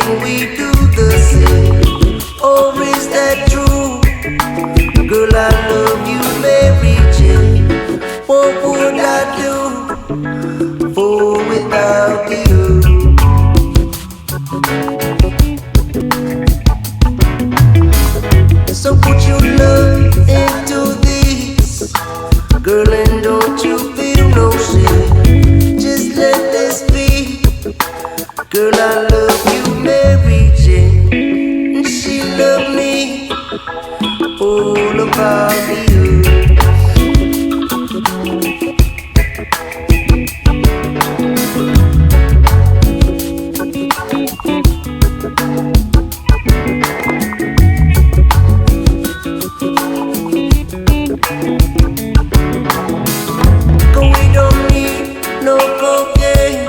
Can we do the same? Or is that true? Girl, I love you, Mary Jane. What would I do for without you? So put your love into this, girl, and don't you feel no shame. Just let this be. Girl, I love you, Mary Jane, and she loved me, all about you. We don't need no cocaine.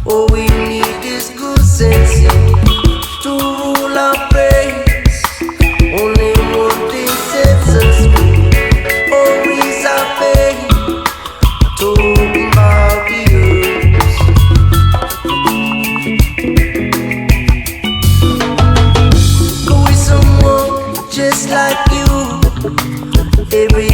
All we need is good sense to rule our brains. Only one thing sets us free. Always our pain. Talking about the herbs. Go with someone just like you. Every